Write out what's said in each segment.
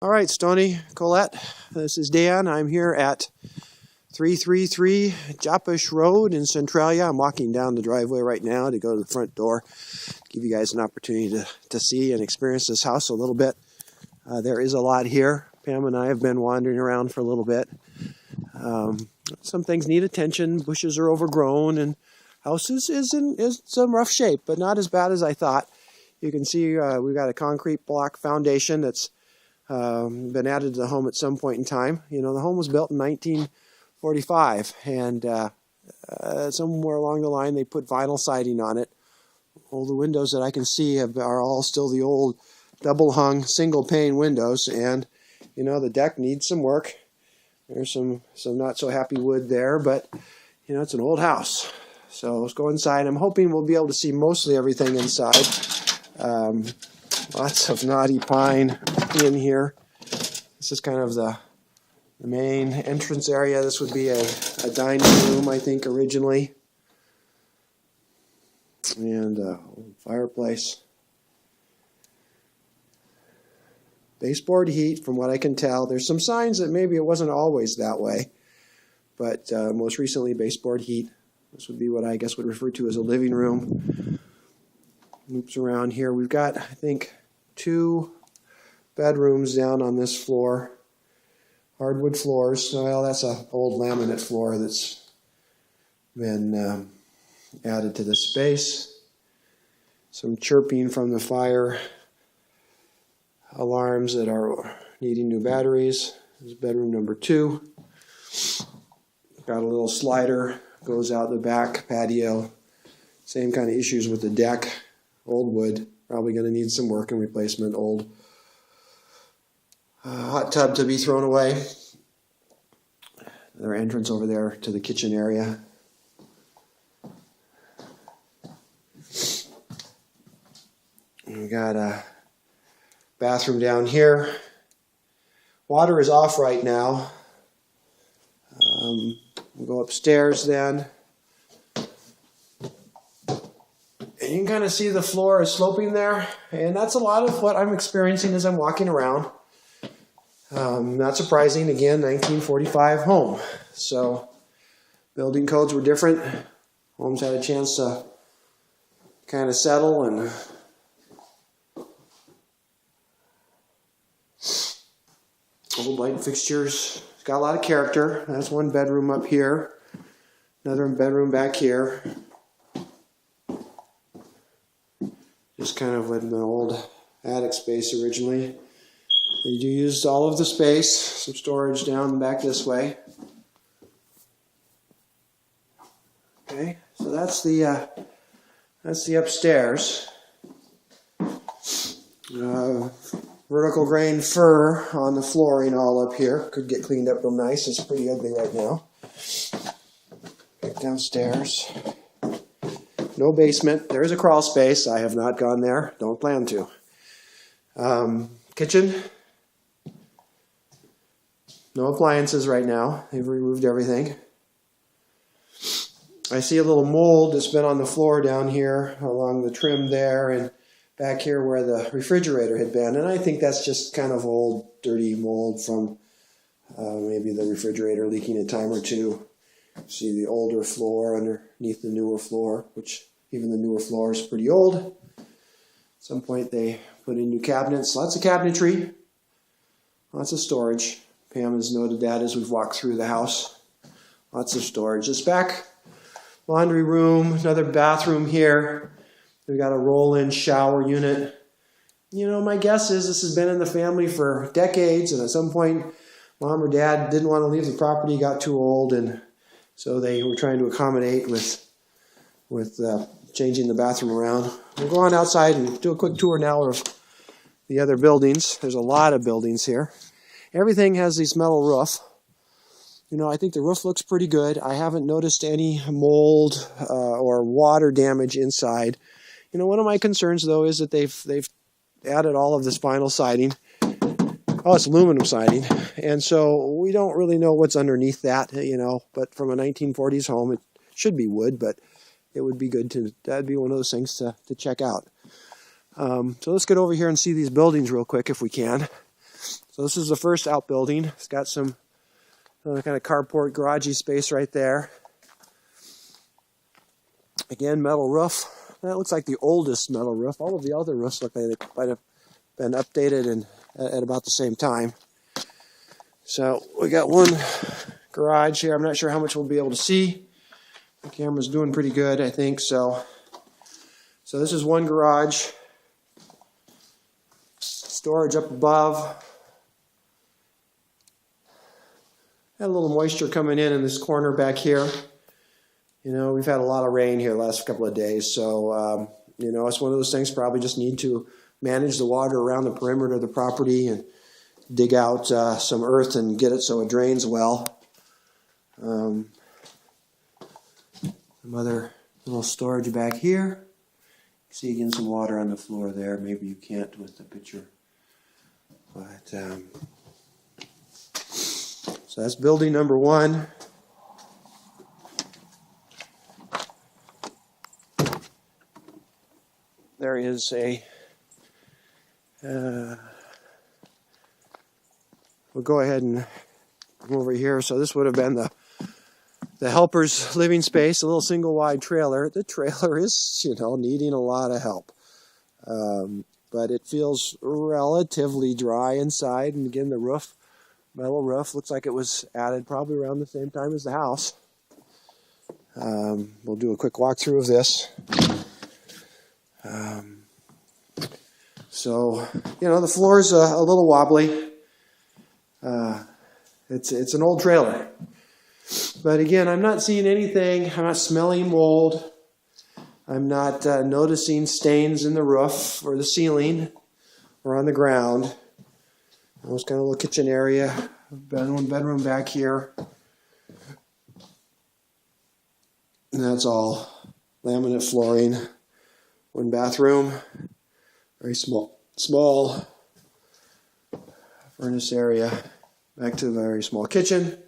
All right, Stony, Colette, this is Dan. I'm here at 333 Japish Road in Centralia. I'm walking down the driveway right now to go to the front door, give you guys an opportunity to see and experience this house a little bit. There is a lot here. Pam and I have been wandering around for a little bit. Some things need attention. Bushes are overgrown, and house is in some rough shape, but not as bad as I thought. You can see we've got a concrete block foundation that's been added to the home at some point in time. You know, the home was built in 1945, and somewhere along the line they put vinyl siding on it. All the windows that I can see are all still the old double-hung, single-pane windows, and you know, the deck needs some work. There's some not so happy wood there, but you know, it's an old house. So let's go inside. I'm hoping we'll be able to see mostly everything inside. Lots of knotty pine in here. This is kind of the main entrance area. This would be a dining room, I think, originally. And a fireplace. Baseboard heat, from what I can tell. There's some signs that maybe it wasn't always that way. But most recently, baseboard heat. This would be what I guess would refer to as a living room. Loops around here. We've got, I think, 2 bedrooms down on this floor. Hardwood floors. Well, that's an old laminate floor that's been added to this space. Some chirping from the fire alarms that are needing new batteries. This is bedroom number 2. Got a little slider, goes out the back patio. Same kind of issues with the deck. Old wood, probably going to need some work and replacement. Old hot tub to be thrown away. Another entrance over there to the kitchen area. We got a bathroom down here. Water is off right now. We'll go upstairs then. And you can kind of see the floor is sloping there. And that's a lot of what I'm experiencing as I'm walking around. Not surprising, again, 1945 home. So building codes were different. Homes had a chance to kind of settle, and old light fixtures. It's got a lot of character. That's one bedroom up here. Another bedroom back here. Just kind of an old attic space originally. They do use all of the space. Some storage down back this way. Okay, so that's the upstairs. Vertical grain fur on the flooring all up here. Could get cleaned up real nice. It's pretty ugly right now. Back downstairs. No basement. There is a crawl space. I have not gone there. Don't plan to. Kitchen. No appliances right now. They've removed everything. I see a little mold that's been on the floor down here along the trim there and back here where the refrigerator had been. And I think that's just kind of old, dirty mold from maybe the refrigerator leaking a time or two. See the older floor underneath the newer floor, which even the newer floor is pretty old. At some point they put in new cabinets. Lots of cabinetry. Lots of storage. Pam has noted that as we've walked through the house. Lots of storage. This back laundry room, another bathroom here. We've got a roll-in shower unit. You know, my guess is this has been in the family for decades, and at some point, Mom or Dad didn't want to leave the property, got too old, and so they were trying to accommodate with changing the bathroom around. We'll go on outside and do a quick tour now of the other buildings. There's a lot of buildings here. Everything has this metal roof. You know, I think the roof looks pretty good. I haven't noticed any mold or water damage inside. You know, one of my concerns, though, is that they've added all of this vinyl siding. Oh, it's aluminum siding. And so we don't really know what's underneath that, you know. But from a 1940s home, it should be wood, but it would be good to, that'd be one of those things to check out. So let's get over here and see these buildings real quick if we can. So this is the first outbuilding. It's got some kind of carport, garagey space right there. Again, metal roof. That looks like the oldest metal roof. All of the other roofs look like they might have been updated and at about the same time. So we got one garage here. I'm not sure how much we'll be able to see. The camera's doing pretty good, I think. So this is one garage. Storage up above. Had a little moisture coming in this corner back here. You know, we've had a lot of rain here the last couple of days, so, you know, it's one of those things, probably just need to manage the water around the perimeter of the property and dig out some earth and get it so it drains well. Some other little storage back here. See again some water on the floor there. Maybe you can't with the picture. But, so that's building number one. There is a, we'll go ahead and come over here. So this would have been the helper's living space, a little single wide trailer. The trailer is, you know, needing a lot of help. But it feels relatively dry inside. And again, the roof, metal roof, looks like it was added probably around the same time as the house. We'll do a quick walkthrough of this. So, you know, the floor's a little wobbly. It's an old trailer. But again, I'm not seeing anything. I'm not smelling mold. I'm not noticing stains in the roof or the ceiling or on the ground. There's kind of a little kitchen area. One bedroom back here. And that's all laminate flooring. One bathroom. Very small furnace area. Back to the very small kitchen.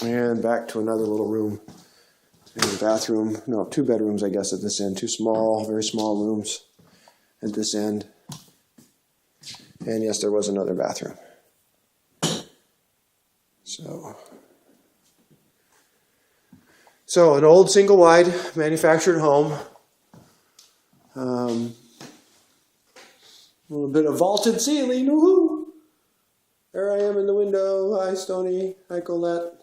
And back to another little room. And bathroom. No, two bedrooms, I guess, at this end. Two small, very small rooms at this end. And yes, there was another bathroom. So an old single wide manufactured home. A little bit of vaulted ceiling. Woohoo! There I am in the window. Hi, Stoney. Hi, Colette.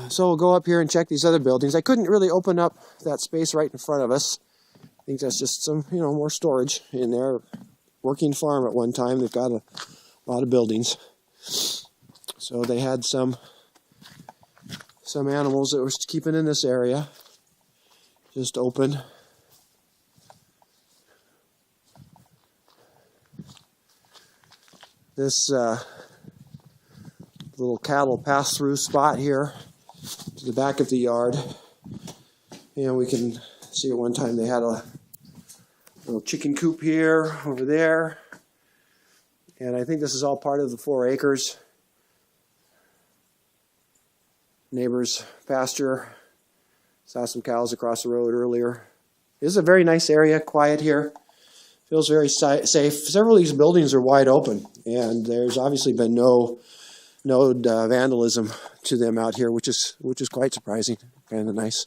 So we'll go up here and check these other buildings. I couldn't really open up that space right in front of us. I think that's just some, you know, more storage in there. Working farm at one time. They've got a lot of buildings. So they had some animals that were keeping in this area. Just open. This little cattle pass-through spot here to the back of the yard. And we can see at one time they had a little chicken coop here, over there. And I think this is all part of the 4 acres. Neighbor's pasture. Saw some cows across the road earlier. This is a very nice area, quiet here. Feels very safe. Several of these buildings are wide open, and there's obviously been no vandalism to them out here, which is quite surprising. Kind of nice.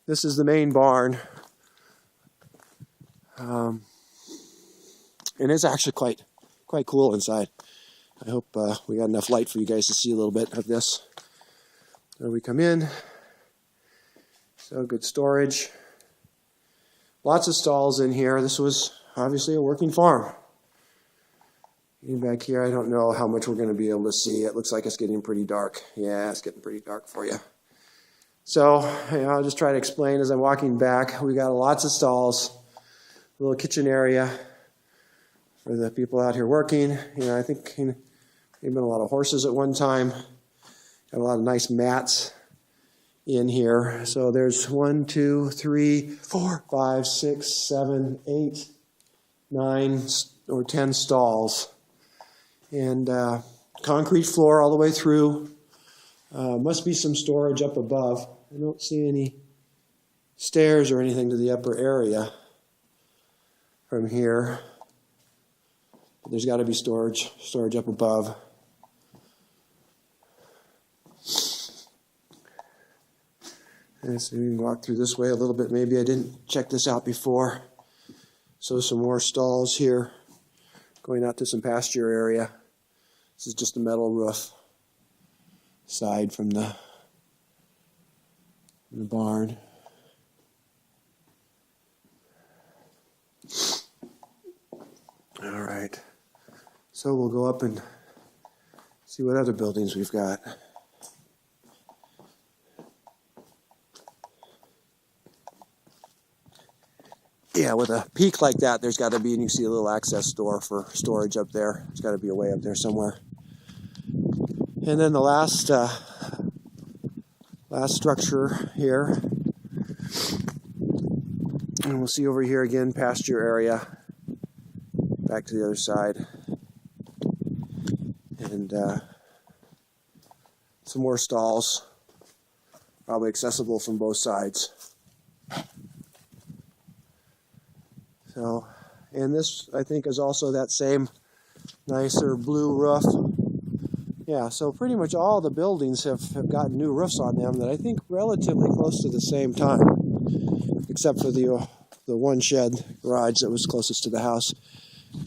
This is the main barn, and it's actually quite cool inside. I hope we got enough light for you guys to see a little bit of this. There we come in. So good storage. Lots of stalls in here. This was obviously a working farm. Back here, I don't know how much we're going to be able to see. It looks like it's getting pretty dark. Yeah, it's getting pretty dark for you. So, I'll just try to explain as I'm walking back. We got lots of stalls, a little kitchen area for the people out here working. I think there've been a lot of horses at one time. Got a lot of nice mats in here. So there's 1, 2, 3, 4, 5, 6, 7, 8, 9, or 10 stalls. And concrete floor all the way through. Must be some storage up above. I don't see any stairs or anything to the upper area from here. But there's got to be storage up above. And so we can walk through this way a little bit. Maybe I didn't check this out before. So some more stalls here, going out to some pasture area. This is just a metal roof side from the barn. All right. So we'll go up and see what other buildings we've got. Yeah, with a peak like that, there's got to be, and you see a little access door for storage up there. There's got to be a way up there somewhere. And then the last structure here, and we'll see over here again, pasture area. Back to the other side, and some more stalls, probably accessible from both sides. So, and this, I think, is also that same nicer blue roof. Yeah, so pretty much all the buildings have gotten new roofs on them that I think relatively close to the same time, except for the one shed garage that was closest to the house.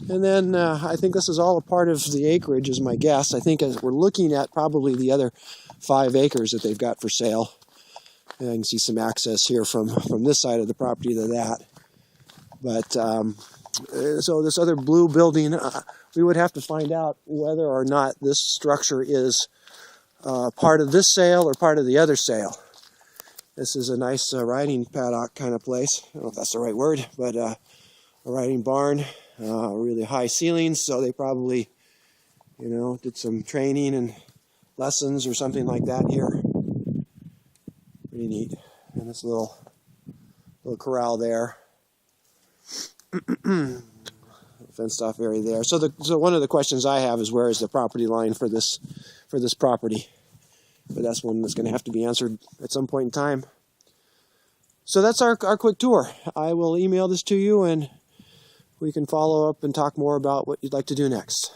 And then I think this is all a part of the acreage, is my guess. I think as we're looking at probably the other 5 acres that they've got for sale. And I can see some access here from this side of the property to that. But so this other blue building, we would have to find out whether or not this structure is part of this sale or part of the other sale. This is a nice riding paddock kind of place. I don't know if that's the right word, but a riding barn, really high ceilings. So they probably, did some training and lessons or something like that here. Pretty neat. And this little corral there. Fenced off area there. So one of the questions I have is, where is the property line for this property? But that's one that's going to have to be answered at some point in time. So that's our quick tour. I will email this to you, and we can follow up and talk more about what you'd like to do next.